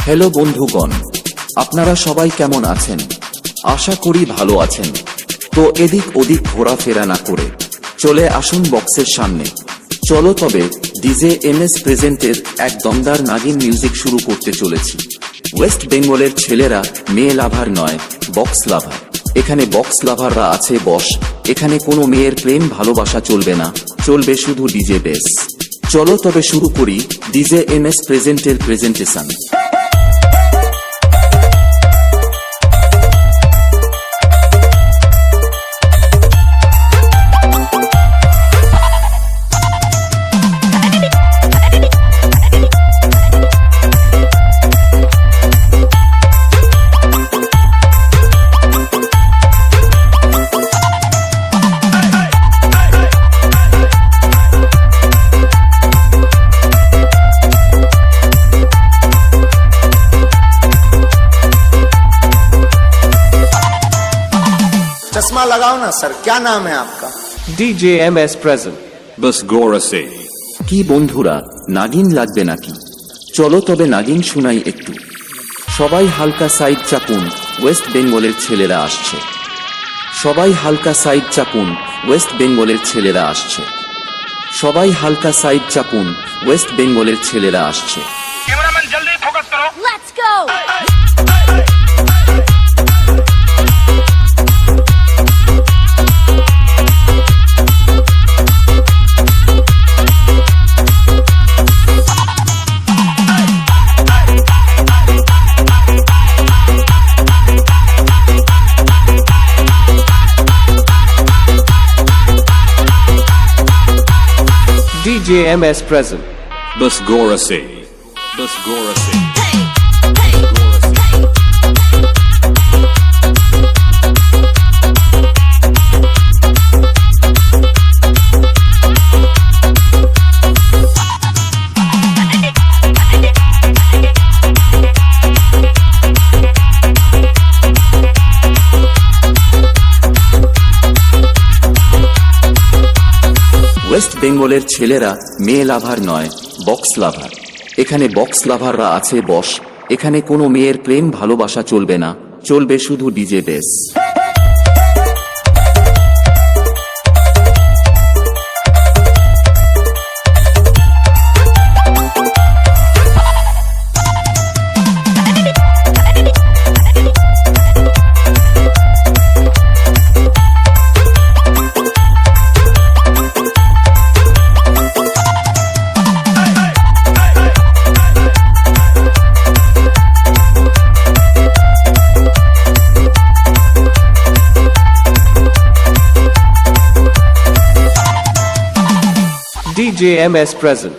Hello বন্ধুগণ, আপনারা সবাই কেমন আছেন? আশা করি ভালো আছেন। তো এদিক ওদিক ঘোরাফেরা না করে চলে আসুন বক্সের সামনে। চলো তবে ডিজে এমএস প্রেজেন্টের এক দমদার নাগিন মিউজিক শুরু করতে চলেছি। ওয়েস্ট বেঙ্গলের ছেলেরা মেয়ে লাভার নয়, বক্স লাভার। এখানে বক্স লাভাররা আছে বস। এখানে কোনো মেয়ের প্রেম ভালোবাসা চলবে না, চলবে শুধু ডিজে বেস। চলো তবে শুরু করি ডিজে এমএস প্রেজেন্টের প্রেজেন্টেশন। चश्मा लगाओ ना सर, क्या नाम है आपका? DJMS present. बस गौर से কি বন্ধুরা, নাগিন লাগবে নাকি? চলো তবে নাগিন শুনাই একটু। সবাই হালকা সাইড চাপুন, ওয়েস্ট বেঙ্গলের ছেলেরা আসছে। সবাই হালকা সাইড চাপুন, ওয়েস্ট বেঙ্গলের ছেলেরা আসছে। সবাই হালকা সাইড চাপুন, ওয়েস্ট বেঙ্গলের ছেলেরা আসছে। कैमरामैन जल्दी फोकस करो। Let's go! DJMS present. बस गौर से बस गौर से ওয়েস্ট বেঙ্গলের ছেলেরা মেয়ে লাভার নয়, বক্স লাভার। এখানে বক্স লাভাররা আছে বস। এখানে কোনো মেয়ের প্রেম ভালোবাসা চলবে না, চলবে শুধু ডিজে বেস। DJMS present.